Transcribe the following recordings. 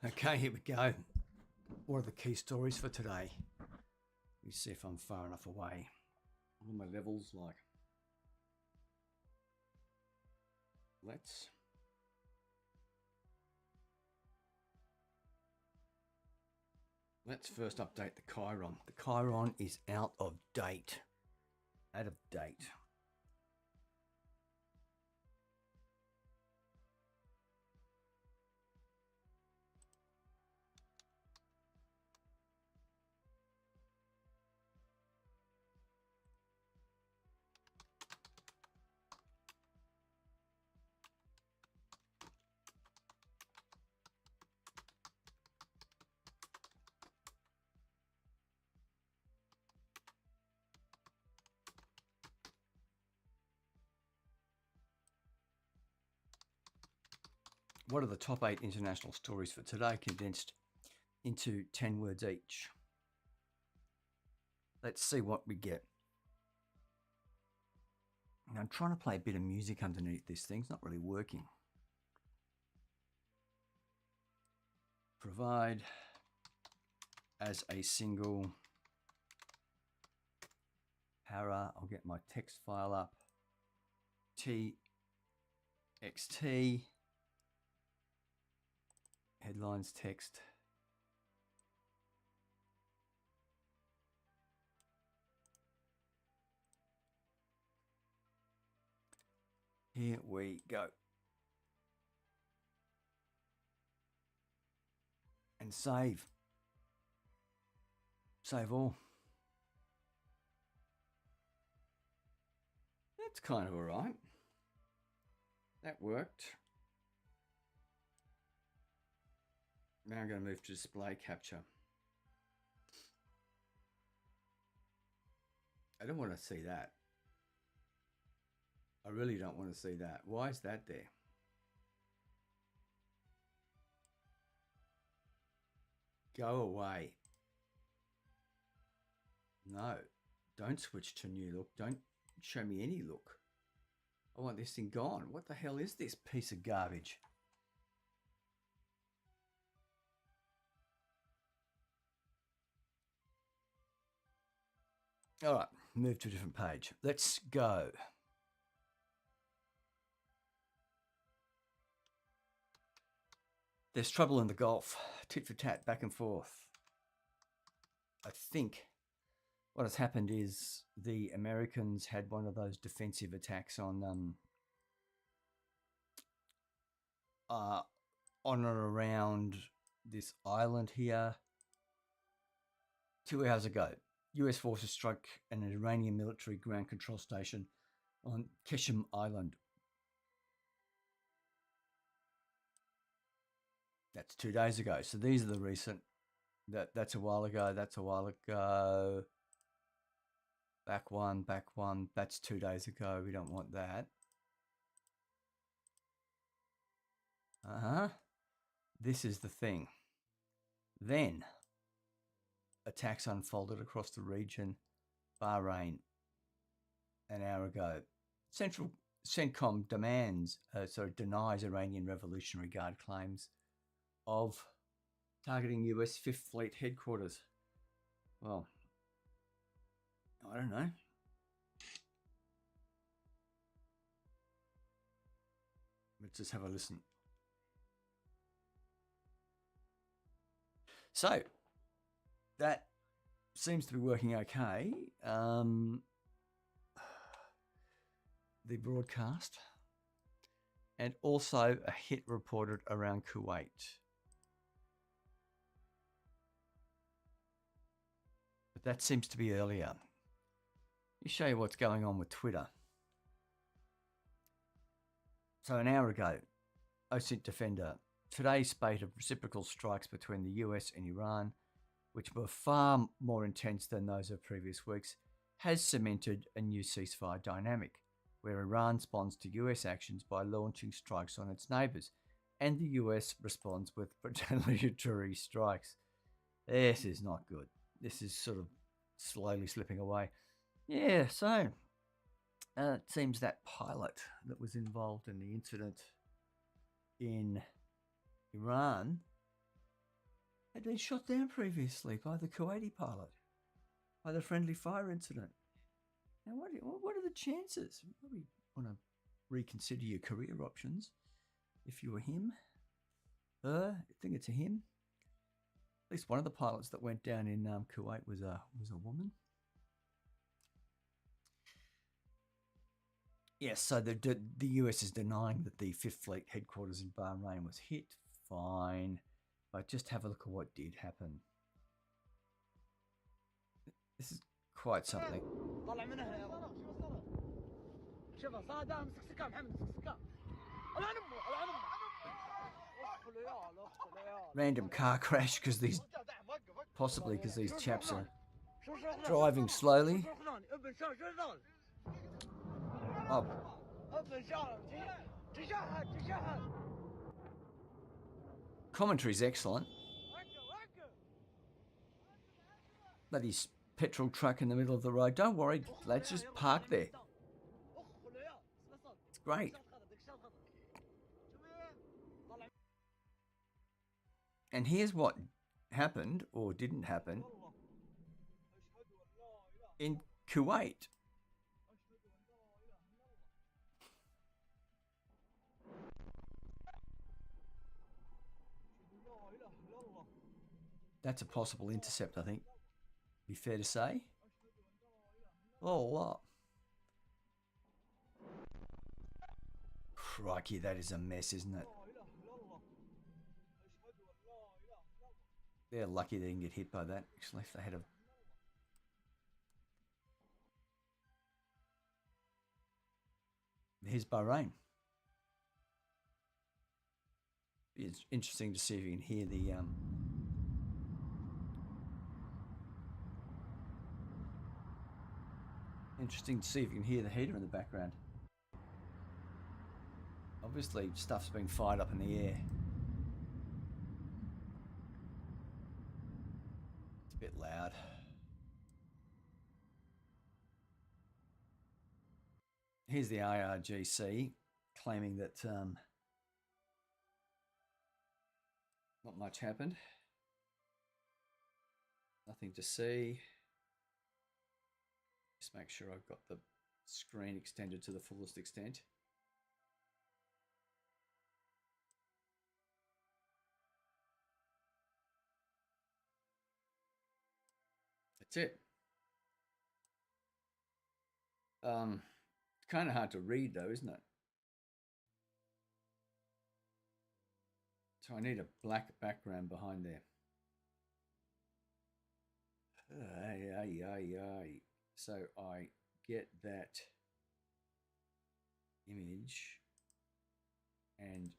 Okay, here we go. What are the key stories for today? Let me see if I'm far enough away. What are my levels like? Let's first update the Chiron. The Chiron is out of date. Out of date. What are the top 8 international stories for today, condensed into 10 words each? Let's see what we get. Now, I'm trying to play a bit of music underneath this thing. It's not really working. Provide as a single para. I'll get my text file up. TXT. Headlines text. Here we go. And save. Save all. That's kind of all right. That worked. Now I'm going to move to display capture. I don't want to see that. I really don't want to see that. Why is that there? Go away. No, don't switch to new look. Don't show me any look. I want this thing gone. What the hell is this piece of garbage? All right, move to a different page. Let's go. There's trouble in the Gulf. Tit for tat, back and forth. I think what has happened is the Americans had one of those defensive attacks on and around this island here 2 hours ago. US forces struck an Iranian military ground control station on Qeshm Island. That's 2 days ago. So these are the recent. That's a while ago. That's a while ago. Back one. That's 2 days ago. We don't want that. This is the thing. Then attacks unfolded across the region. Bahrain an hour ago. Central CENTCOM denies Iranian Revolutionary Guard claims of targeting US Fifth Fleet headquarters. Well, I don't know. Let's just have a listen. So, that seems to be working okay. The broadcast. And also a hit reported around Kuwait. But that seems to be earlier. Let me show you what's going on with Twitter. So an hour ago, OSINT Defender. Today's spate of reciprocal strikes between the US and Iran, which were far more intense than those of previous weeks, has cemented a new ceasefire dynamic, where Iran responds to US actions by launching strikes on its neighbours, and the US responds with retaliatory strikes. This is not good. This is sort of slowly slipping away. Yeah, so it seems that pilot that was involved in the incident in Iran had been shot down previously by the Kuwaiti pilot, by the friendly fire incident. Now, what are the chances? You probably want to reconsider your career options if you were him. I think it's a him. At least one of the pilots that went down in Kuwait was a woman. Yes, so the US is denying that the Fifth Fleet headquarters in Bahrain was hit. Fine, but just have a look at what did happen. This is quite something. Random car crash because these chaps are driving slowly. Oh. Commentary's excellent. Bloody petrol truck in the middle of the road. Don't worry, lads, just park there. It's great. And here's what happened or didn't happen in Kuwait. That's a possible intercept, I think. Be fair to say. Oh, what? Crikey, that is a mess, isn't it? They're lucky they didn't get hit by that. Actually, if they had a... Here's Bahrain. It's interesting to see if you can hear the... Interesting to see if you can hear the heater in the background. Obviously, stuff's being fired up in the air. It's a bit loud. Here's the IRGC claiming that not much happened. Nothing to see. Just make sure I've got the screen extended to the fullest extent. That's it. It's kind of hard to read though, isn't it? So I need a black background behind there. So I get that image and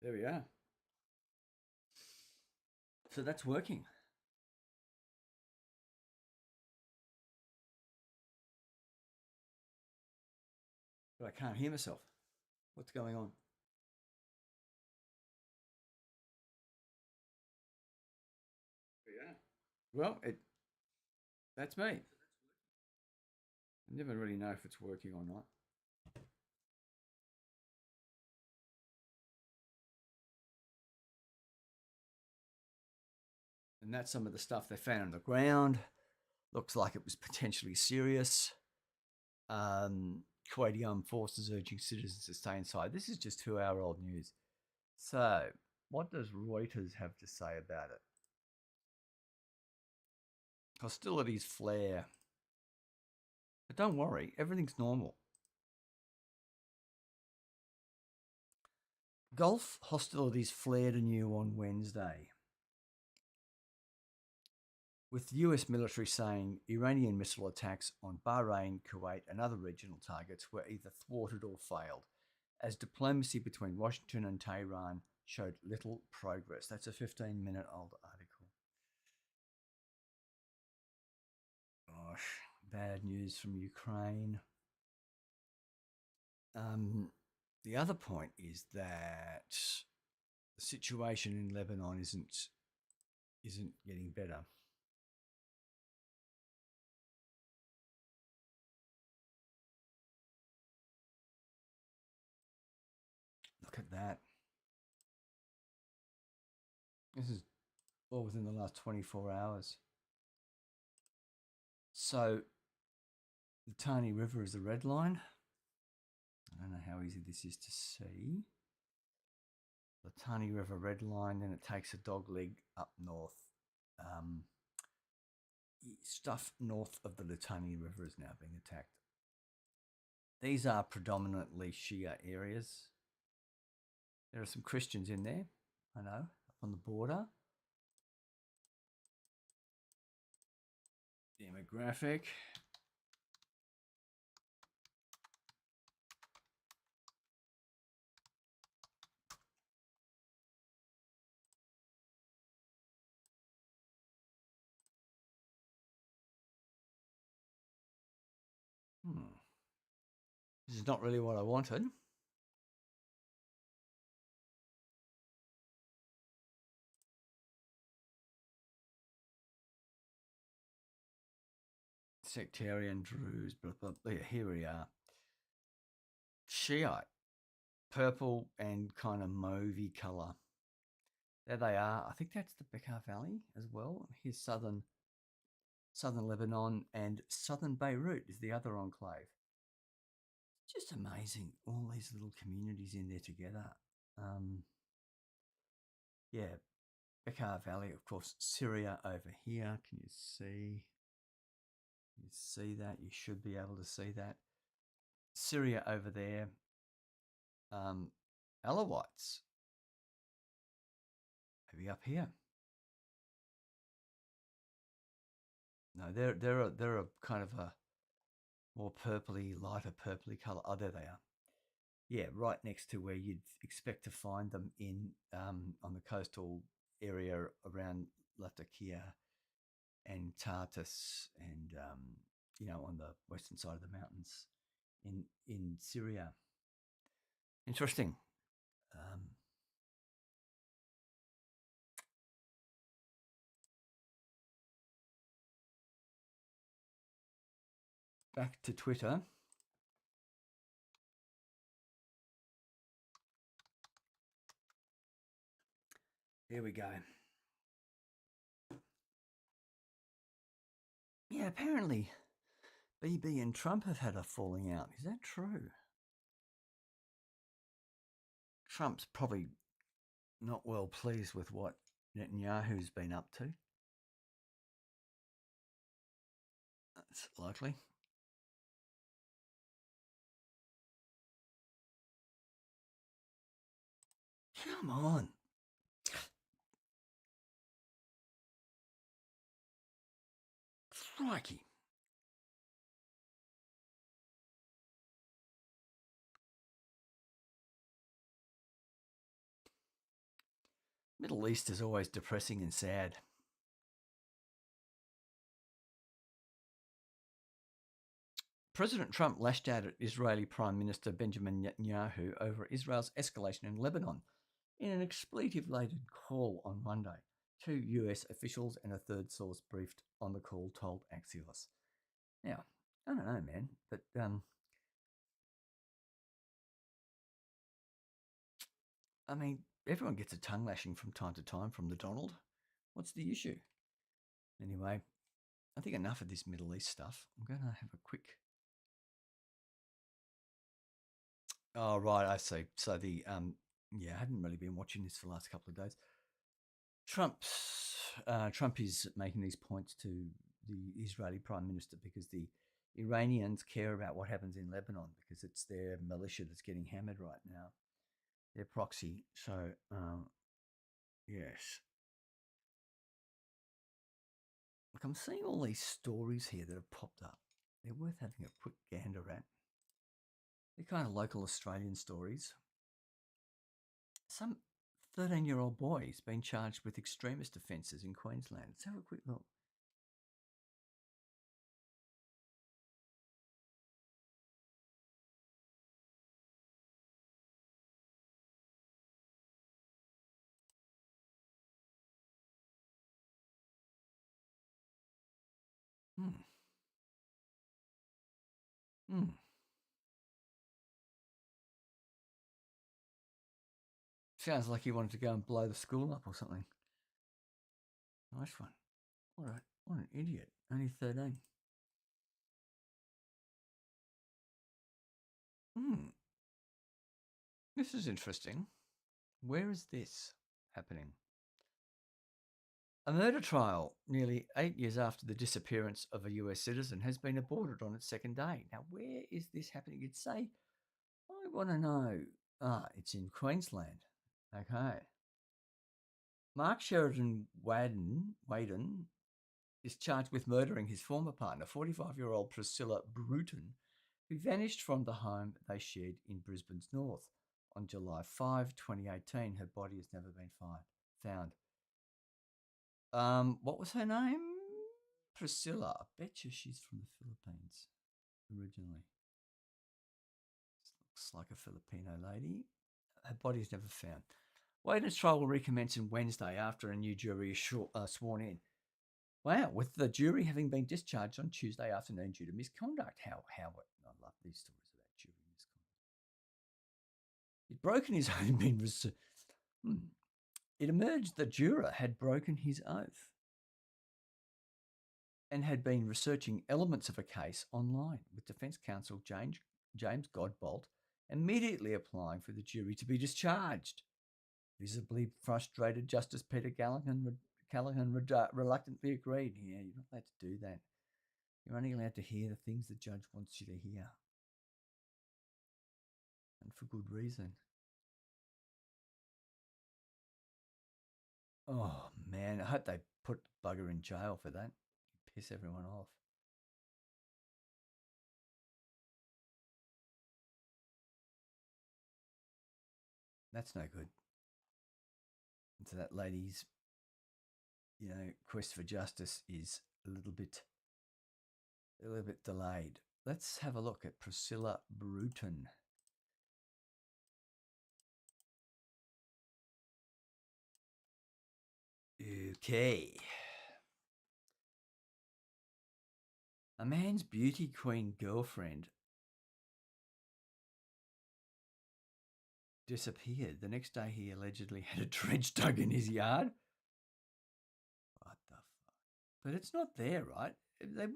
there we are. So that's working. But I can't hear myself. What's going on? Yeah. Well, that's me. I never really know if it's working or not. And that's some of the stuff they found on the ground. Looks like it was potentially serious. Kuwaiti Armed Forces urging citizens to stay inside. This is just 2-hour-old news. So, what does Reuters have to say about it? Hostilities flare. But don't worry, everything's normal. Gulf hostilities flared anew on Wednesday, with the US military saying Iranian missile attacks on Bahrain, Kuwait, and other regional targets were either thwarted or failed, as diplomacy between Washington and Tehran showed little progress. That's a 15-minute-old article. Gosh, bad news from Ukraine. The other point is that the situation in Lebanon isn't getting better. Look at that. This is all within the last 24 hours. So the Tani River is the red line. I don't know how easy this is to see. The Tani River red line, then it takes a dog leg up north. Stuff north of the Litani River is now being attacked. These are predominantly Shia areas. There are some Christians in there, I know, up on the border. Demographic. This is not really what I wanted. Sectarian Druze, blah, blah, blah. Here we are. Shiite, purple and kind of mauvey colour. There they are. I think that's the Bekaa Valley as well. Here's southern Lebanon, and southern Beirut is the other enclave. Just amazing, all these little communities in there together. Yeah, Bekaa Valley, of course. Syria over here. Can you see? You see that? You should be able to see that. Syria over there. Alawites. Maybe up here. No, they're a kind of a more purpley, lighter purpley colour. Oh, there they are. Yeah, right next to where you'd expect to find them in on the coastal area around Latakia and Tartus, and on the western side of the mountains in Syria. Interesting. Back to Twitter. Here we go. Yeah, apparently BB and Trump have had a falling out. Is that true? Trump's probably not well pleased with what Netanyahu's been up to. That's likely. Come on. Crikey. Middle East is always depressing and sad. President Trump lashed out at Israeli Prime Minister Benjamin Netanyahu over Israel's escalation in Lebanon in an expletive-laden call on Monday. 2 US officials and a third source briefed on the call told Axios. Now, I don't know, man, but I mean, everyone gets a tongue lashing from time to time from the Donald. What's the issue? Anyway, I think enough of this Middle East stuff. I'm going to have a quick... Oh, right, I see. So the, I haven't really been watching this for the last couple of days. Trump is making these points to the Israeli Prime Minister because the Iranians care about what happens in Lebanon because it's their militia that's getting hammered right now, their proxy. So, yes. Look, I'm seeing all these stories here that have popped up. They're worth having a quick gander at. They're kind of local Australian stories. Some 13-year-old boy has been charged with extremist offences in Queensland. Let's have a quick look. Sounds like he wanted to go and blow the school up or something. Nice one. What an idiot. Only 13. This is interesting. Where is this happening? A murder trial nearly 8 years after the disappearance of a US citizen has been aborted on its second day. Now, where is this happening? You'd say, I want to know. It's in Queensland. Okay. Mark Sheridan Waden is charged with murdering his former partner, 45-year-old Priscilla Bruton, who vanished from the home they shared in Brisbane's north on July 5, 2018. Her body has never been found. What was her name? Priscilla. I bet you she's from the Philippines originally. Looks like a Filipino lady. Her body is never found. Waden's trial will recommence on Wednesday after a new jury is sworn in. Wow, with the jury having been discharged on Tuesday afternoon due to misconduct. I love these stories about jury misconduct. He'd broken his own. It emerged the juror had broken his oath and had been researching elements of a case online, with defence counsel James Godbolt immediately applying for the jury to be discharged. Visibly frustrated, Justice Peter Callaghan reluctantly agreed. Yeah, you're not allowed to do that. You're only allowed to hear the things the judge wants you to hear. And for good reason. Oh, man. I hope they put the bugger in jail for that. Piss everyone off. That's no good. And so that lady's, quest for justice is a little bit delayed. Let's have a look at Priscilla Bruton. Okay. A man's beauty queen girlfriend disappeared. The next day, he allegedly had a trench dug in his yard. What the fuck? But it's not there, right? They've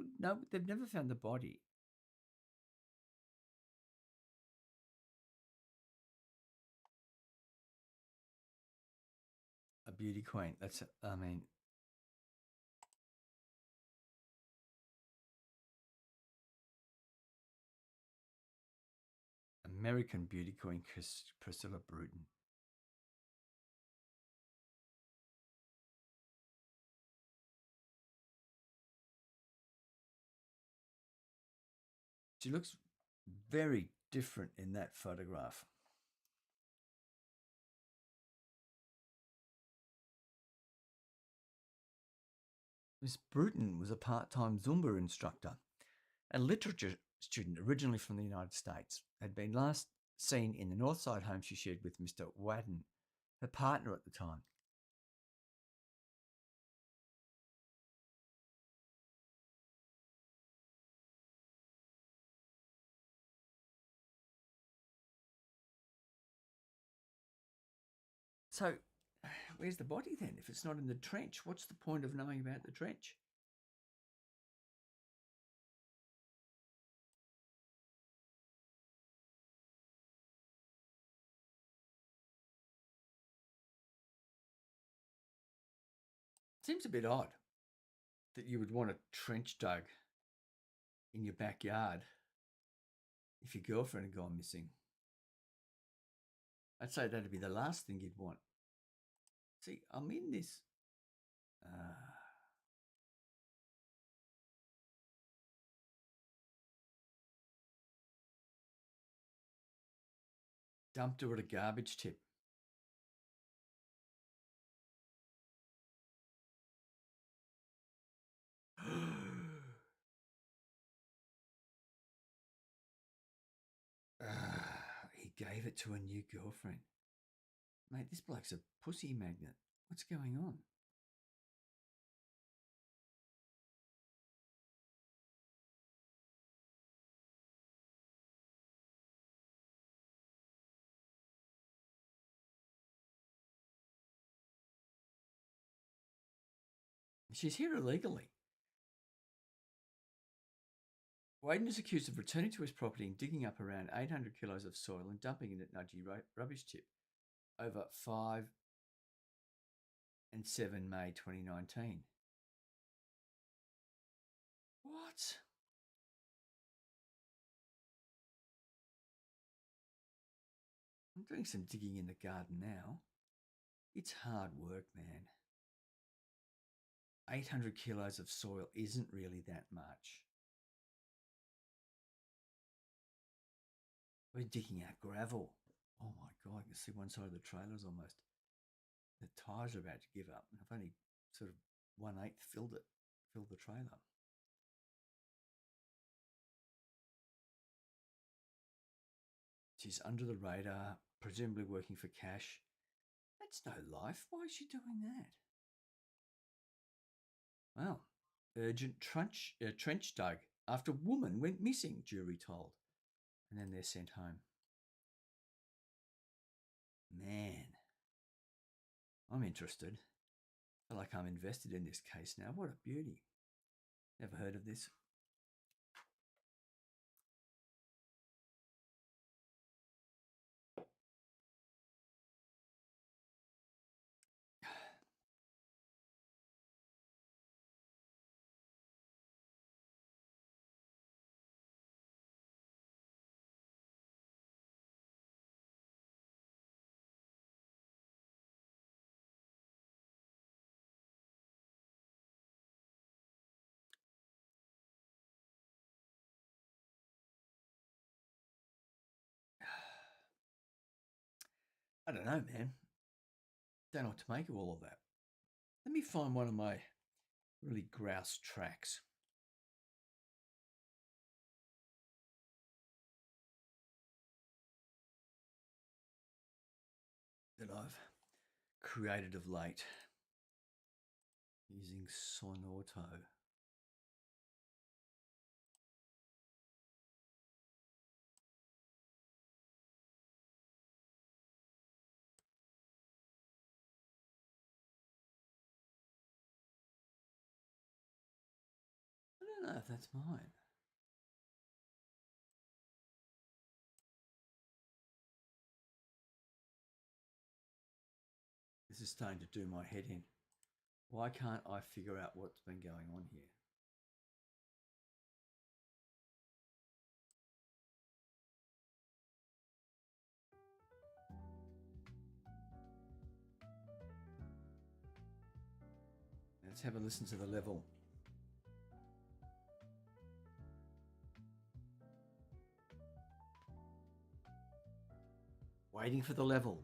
never found the body. A beauty queen. American beauty queen Priscilla Bruton. She looks very different in that photograph. Miss Bruton was a part-time Zumba instructor and literature student originally from the United States, had been last seen in the Northside home she shared with Mr. Wadden, her partner at the time. So, where's the body then? If it's not in the trench, what's the point of knowing about the trench? Seems a bit odd that you would want a trench dug in your backyard if your girlfriend had gone missing. I'd say that'd be the last thing you'd want. See, I'm in this. Dumped her at a garbage tip. He gave it to a new girlfriend. Mate, this bloke's a pussy magnet. What's going on? She's here illegally. Waden is accused of returning to his property and digging up around 800 kilos of soil and dumping it at Nudgee rubbish tip over 5 and 7 May 2019. What? I'm doing some digging in the garden now. It's hard work, man. 800 kilos of soil isn't really that much. We're digging out gravel. Oh my God, you can see one side of the trailer's almost, the tyres are about to give up. And I've only sort of 1/8 filled the trailer. She's under the radar, presumably working for cash. That's no life. Why is she doing that? Well, urgent trench dug after woman went missing, jury told. And then they're sent home. Man, I'm interested. I feel like I'm invested in this case now. What a beauty. Never heard of this. I don't know, man. Don't know what to make of all of that. Let me find one of my really grouse tracks. That I've created of late using Sonauto. I don't know if that's mine. This is starting to do my head in. Why can't I figure out what's been going on here? Let's have a listen to the level. Waiting for the level.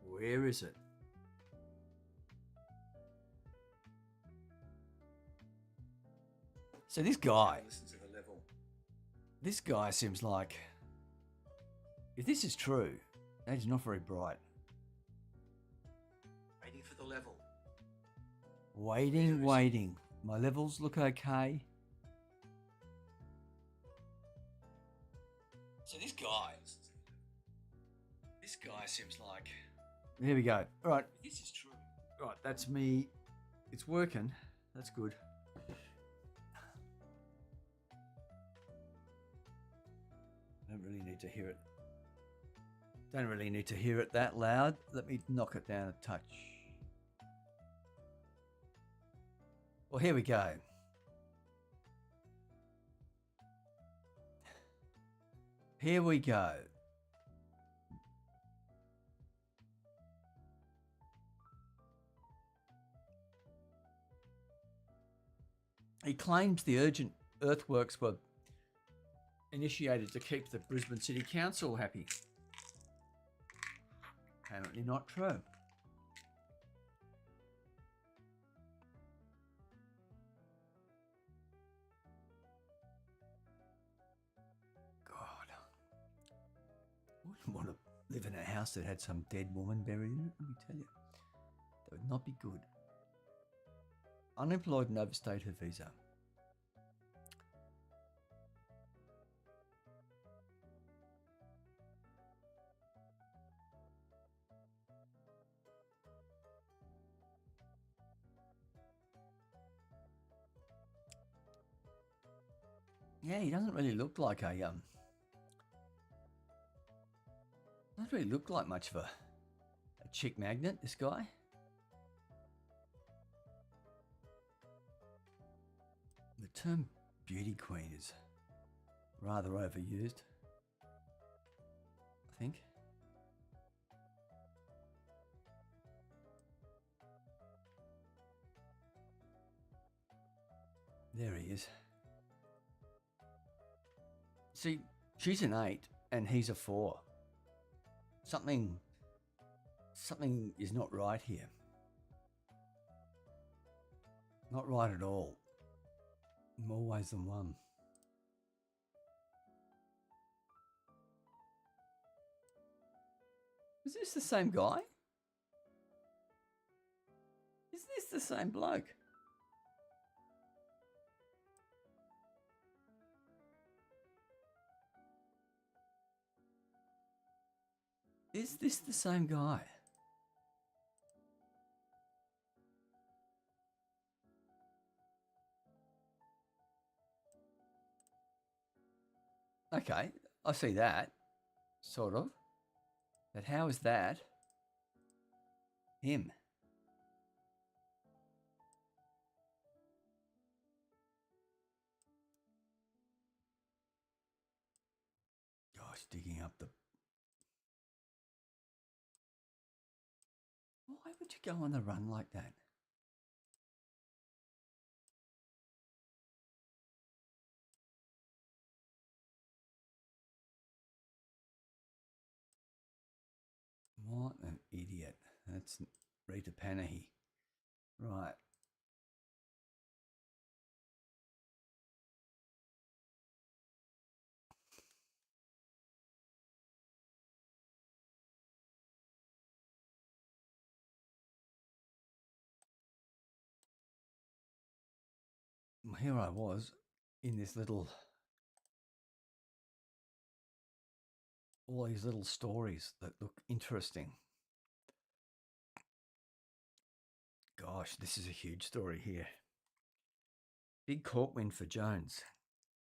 Where is it? So this guy seems like, if this is true, that is not very bright. Waiting for the level. Waiting. My levels look okay. So this guy seems like... There we go. All right, this is true. Right, that's me. It's working. That's good. Don't really need to hear it. Don't really need to hear it that loud. Let me knock it down a touch. Well, here we go. Here we go. He claims the urgent earthworks were initiated to keep the Brisbane City Council happy. Apparently not true. God. I wouldn't want to live in a house that had some dead woman buried in it, let me tell you. That would not be good. Unemployed and overstayed her visa. Yeah, he doesn't really look like doesn't really look like much of a chick magnet, this guy. The term beauty queen is rather overused, I think. There he is. See, she's an 8 and he's a 4. Something is not right here. Not right at all. In more ways than one. Is this the same guy? Is this the same bloke? Is this the same guy? Okay, I see that, sort of. But how is that him? Gosh, digging up the... Why would you go on the run like that? What an idiot. That's Rita Panahi. Right. Here I was in this little... all these little stories that look interesting. Gosh, this is a huge story here. Big court win for Jones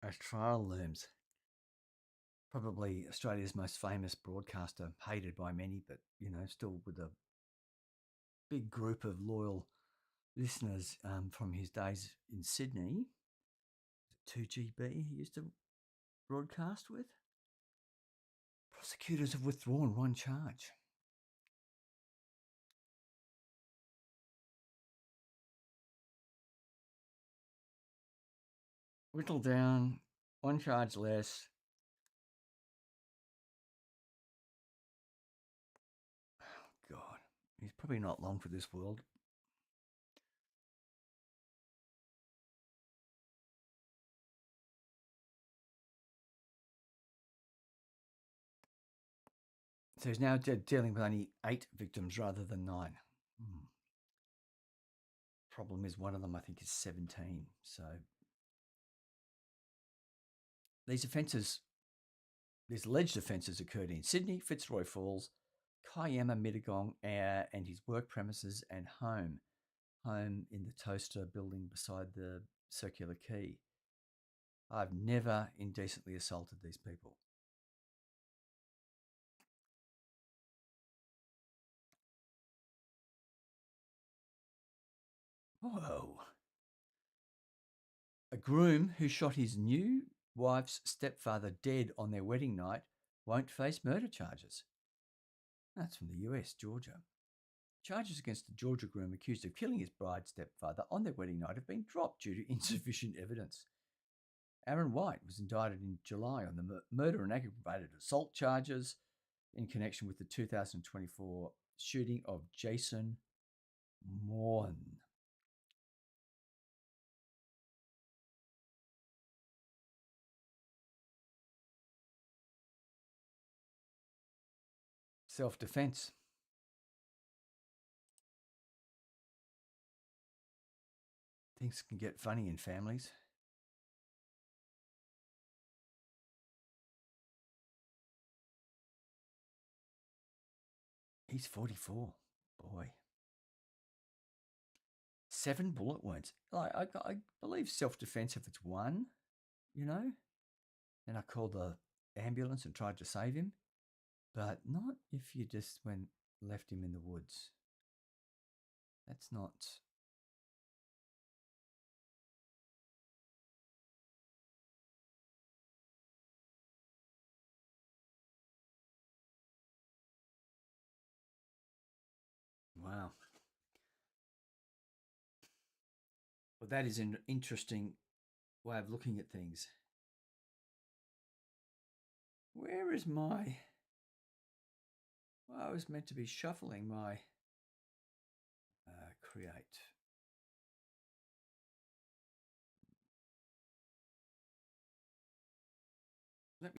as trial looms. Probably Australia's most famous broadcaster, hated by many, but, you know, still with a big group of loyal listeners from his days in Sydney. 2GB he used to broadcast with. Prosecutors have withdrawn one charge. Whittled down, one charge less. Oh, God, he's probably not long for this world. So he's now dealing with only 8 victims rather than 9. Problem is, one of them I think is 17. So these alleged offences occurred in Sydney, Fitzroy Falls, Kiama, Mittagong, and his work premises and home in the Toaster building beside the Circular Quay. I've never indecently assaulted these people. Whoa. A groom who shot his new wife's stepfather dead on their wedding night won't face murder charges. That's from the US, Georgia. Charges against the Georgia groom accused of killing his bride's stepfather on their wedding night have been dropped due to insufficient evidence. Aaron White was indicted in July on the murder and aggravated assault charges in connection with the 2024 shooting of Jason Morn. Self-defense. Things can get funny in families. He's 44. Boy. 7 bullet wounds. I believe self-defense if it's 1, you know. And I called the ambulance and tried to save him, but not if you just went left him in the woods. That's not. Wow. Well, that is an interesting way of looking at things. Where is my. Well, I was meant to be shuffling my create.